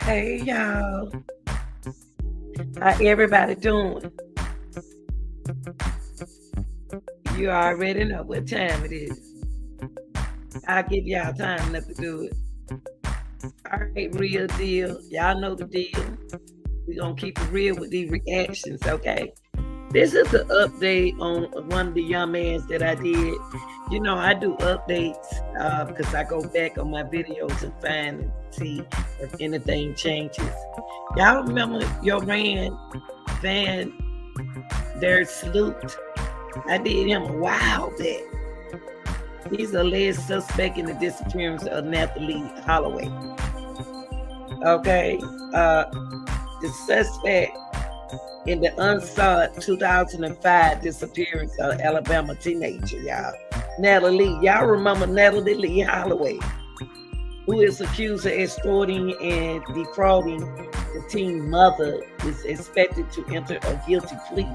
Hey y'all, how everybody doing? You already know what time it is. I'll give y'all time enough to do it. All right, real deal. Y'all know the deal. We're gonna keep it real with these reactions, okay? This is the update on one of the young mans that I did. You know, I do updates because I go back on my videos and find and see if anything changes. Y'all remember Joran Van der Sloot? I did him a while back. He's a alleged suspect in the disappearance of Natalee Holloway. Okay, the suspect in the unsolved 2005 disappearance of Alabama teenager, y'all. Natalee, y'all remember Natalee Holloway, who is accused of extorting and defrauding the teen mother, is expected to enter a guilty plea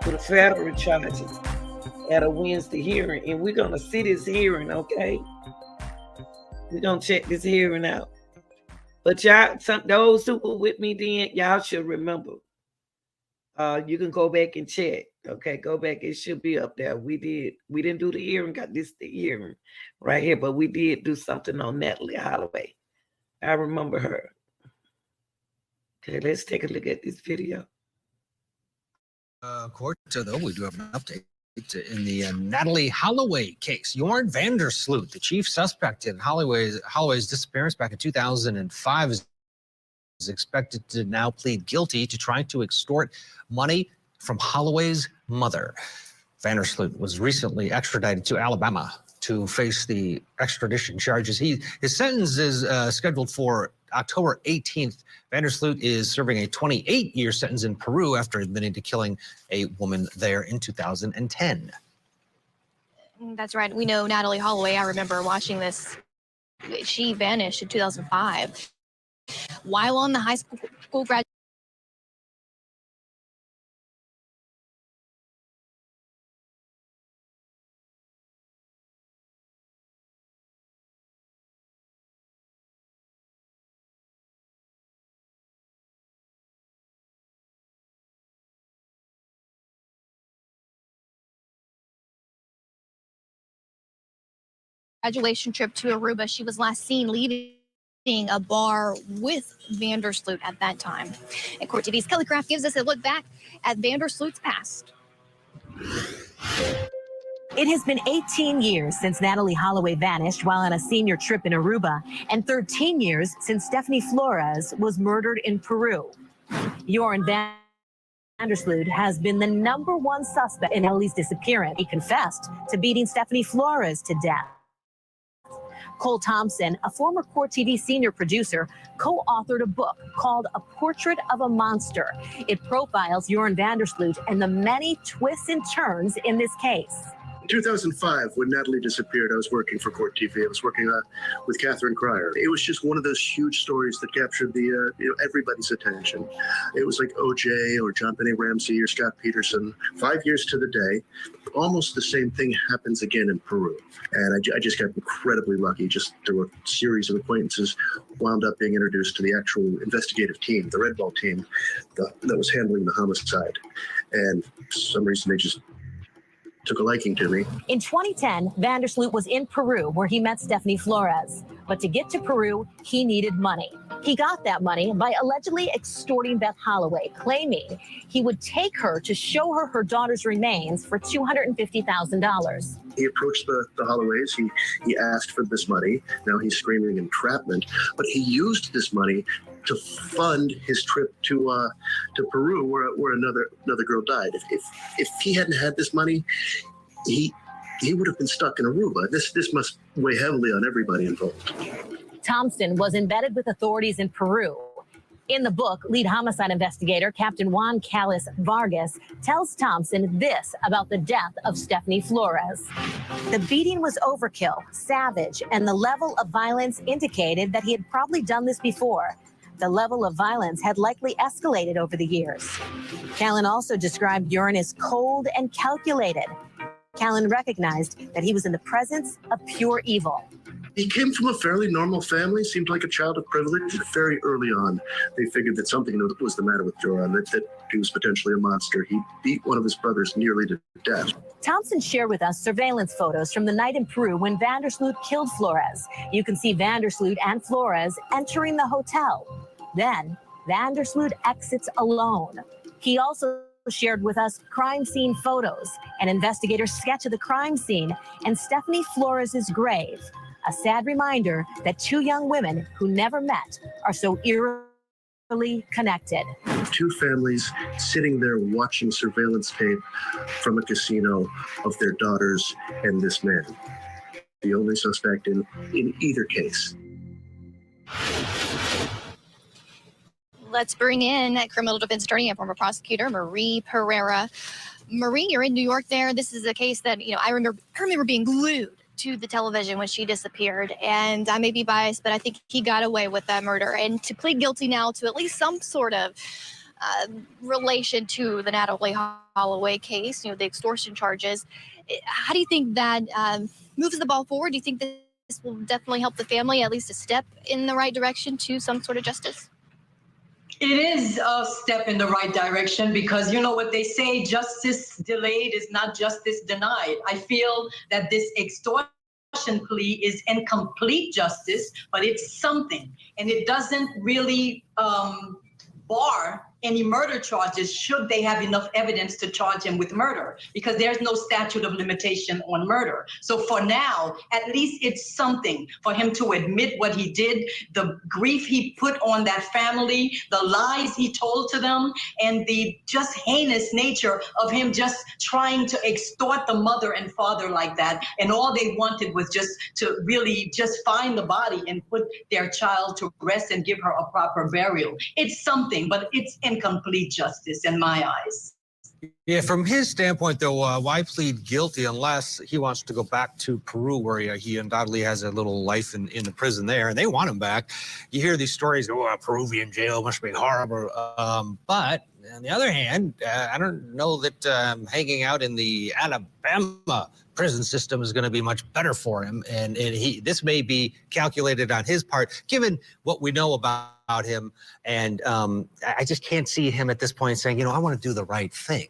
to the federal charges at a Wednesday hearing. And we're going to see this hearing, okay? We're going to check this hearing out. But y'all, those who were with me then, y'all should remember. You can go back and check. Okay, go back. It should be up there. We didn't do the hearing, got this the hearing right here, but we did do something on Natalee Holloway. I remember her. Okay, let's take a look at this video. Court, though, we do have an update in the Natalee Holloway case. Joran van der Sloot, the chief suspect in Holloway's disappearance back in 2005, is expected to now plead guilty to trying to extort money from Holloway's mother. Van der Sloot was recently extradited to Alabama to face the extradition charges. His sentence is scheduled for October 18th. Van der Sloot is serving a 28-year sentence in Peru after admitting to killing a woman there in 2010. That's right. We know Natalee Holloway. I remember watching this. She vanished in 2005 while on the high school graduate. Graduation trip to Aruba. She was last seen leaving a bar with Van der Sloot at that time. And Court TV's Kelly Craft gives us a look back at Van der Sloot's past. It has been 18 years since Natalee Holloway vanished while on a senior trip in Aruba, and 13 years since Stephanie Flores was murdered in Peru. Joran Van der Sloot has been the #1 suspect in Natalee's disappearance. He confessed to beating Stephanie Flores to death. Cole Thompson, a former Court TV senior producer, co-authored a book called A Portrait of a Monster. It profiles Joran Van der Sloot and the many twists and turns in this case. In 2005, when Natalee disappeared, I was working for Court TV. I was working with Catherine Cryer. It was just one of those huge stories that captured the everybody's attention. It was like OJ or John Benet Ramsey or Scott Peterson. 5 years to the day, almost the same thing happens again in Peru. And I just got incredibly lucky. Just through a series of acquaintances, wound up being introduced to the actual investigative team, the Red Ball team that was handling the homicide. And for some reason, they just took a liking to me. In 2010, Van der Sloot was in Peru where he met Stephanie Flores. But to get to Peru, he needed money. He got that money by allegedly extorting Beth Holloway, claiming he would take her to show her her daughter's remains for $250,000. He approached the Holloways. He asked for this money. Now he's screaming entrapment. But he used this money to fund his trip to Peru, where another girl died. If he hadn't had this money, he would have been stuck in Aruba. This must weigh heavily on everybody involved. Thompson was embedded with authorities in Peru. In the book, lead homicide investigator Captain Juan Callis Vargas tells Thompson this about the death of Stephanie Flores. The beating was overkill, savage, and the level of violence indicated that he had probably done this before. The level of violence had likely escalated over the years. Callan also described Joran as cold and calculated. Callan recognized that he was in the presence of pure evil. He came from a fairly normal family, seemed like a child of privilege. Very early on, they figured that something was the matter with Joran, that he was potentially a monster. He beat one of his brothers nearly to death. Thompson shared with us surveillance photos from the night in Peru when Vandersloot killed Flores. You can see Vandersloot and Flores entering the hotel. Then Vandersloot exits alone. He also shared with us crime scene photos, an investigator's sketch of the crime scene, and Stephanie Flores' grave. A sad reminder that two young women who never met are so eerily connected. Two families sitting there watching surveillance tape from a casino of their daughters and this man. The only suspect in either case. Let's bring in criminal defense attorney and former prosecutor Marie Pereira. Marie, you're in New York there. This is a case that, I remember being glued to the television when she disappeared. And I may be biased, but I think he got away with that murder. And to plead guilty now to at least some sort of relation to the Natalee Holloway case, the extortion charges. How do you think that moves the ball forward? Do you think this will definitely help the family, at least a step in the right direction to some sort of justice? It is a step in the right direction because you know what they say, justice delayed is not justice denied. I feel that this extortion plea is incomplete justice, but it's something. And it doesn't really bar any murder charges should they have enough evidence to charge him with murder, because there's no statute of limitation on murder. So for now, at least it's something for him to admit what he did, the grief he put on that family, the lies he told to them, and the just heinous nature of him just trying to extort the mother and father like that. And all they wanted was just to really just find the body and put their child to rest and give her a proper burial. It's something, but it's incomplete justice in my eyes. Yeah, from his standpoint, though, why plead guilty unless he wants to go back to Peru, where he undoubtedly has a little life in the prison there, and they want him back. You hear these stories, a Peruvian jail must be horrible. But on the other hand, I don't know that hanging out in the Alabama prison system is going to be much better for him. And this may be calculated on his part, given what we know about him. And I just can't see him at this point saying, I want to do the right thing.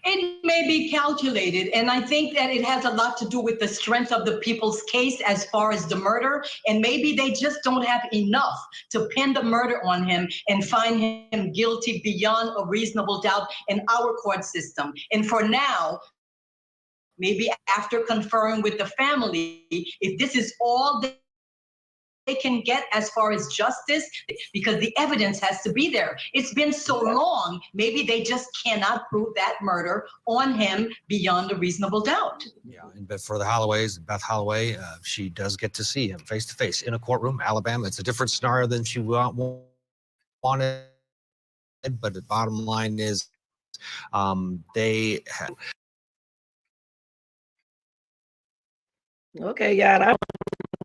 It may be calculated, and I think that it has a lot to do with the strength of the people's case as far as the murder, and maybe they just don't have enough to pin the murder on him and find him guilty beyond a reasonable doubt in our court system. And for now, maybe after conferring with the family, if this is all they can get as far as justice, because the evidence has to be there. It's been so long, maybe they just cannot prove that murder on him beyond a reasonable doubt. Yeah, but for the Holloways, Beth Holloway, she does get to see him face to face in a courtroom, Alabama. It's a different scenario than she wanted, but the bottom line is they have. Okay, y'all, I want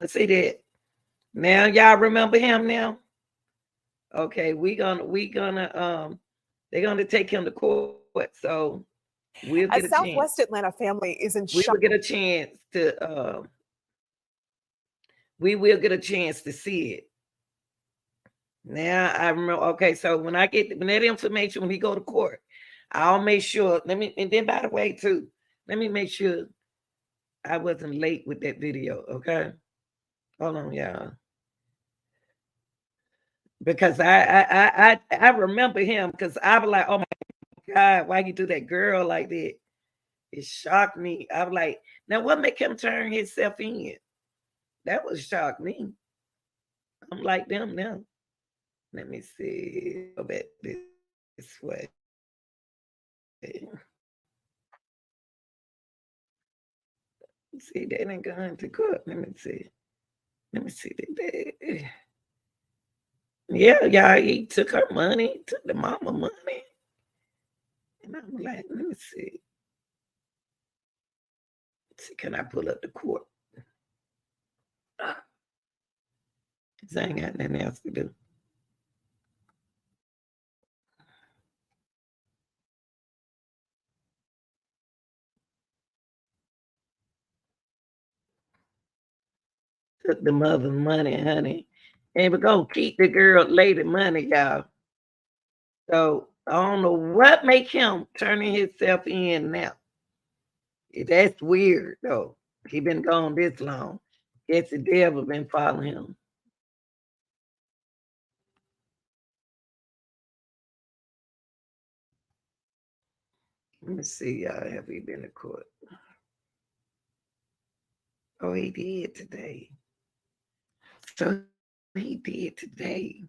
to see that. Now y'all remember him now? Okay, they're gonna take him to court, so we'll get a Southwest chance. Atlanta family is in We shock. will get a chance to see it. Now I remember. Okay, so when that information, when he go to court, I'll make sure. And then by the way, too, let me make sure I wasn't late with that video. Okay, hold on, y'all. Because I remember him, because I was like, oh my God, why you do that girl like that? It shocked me. I was like, now what make him turn himself in? That would shock me. I'm like them now. Let me see. Go back this way. See, they didn't go into court. Let me see. Yeah, he took her money, took the mama money. And I'm like, let me see. Can I pull up the court? Because I ain't got nothing else to do. Took the mother's money, honey. And we're gonna keep the girl lady money, y'all. So I don't know what make him turning himself in now. That's weird though. He been gone this long. Guess the devil been following him. Let me see, y'all. Have he been to court? Oh, he did today. So he did today.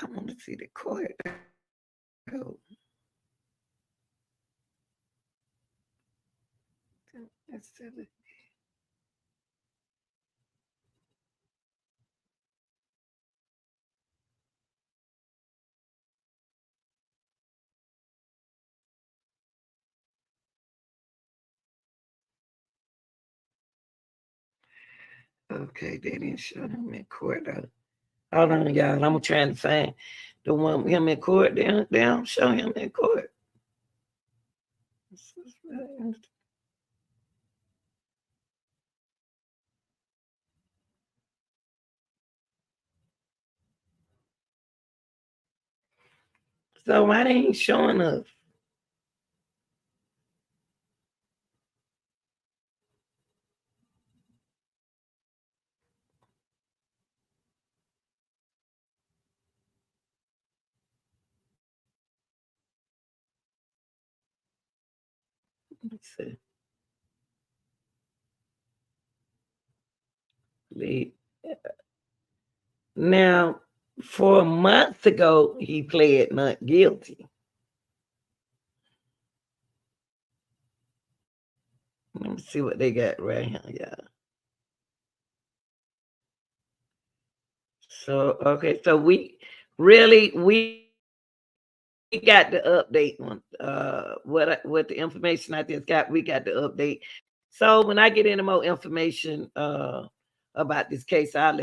I want to see the court. Oh. That's silly. Okay, they didn't show him in court. Hold on, y'all. I'm trying to find the one with him in court. They don't show him in court. So why they ain't showing us? Let's see. Now, 4 months ago, he pled not guilty. Let me see what they got right here, y'all. So, okay, so we got the update on what the information I just got. We got the update. So when I get any more information about this case, I'll let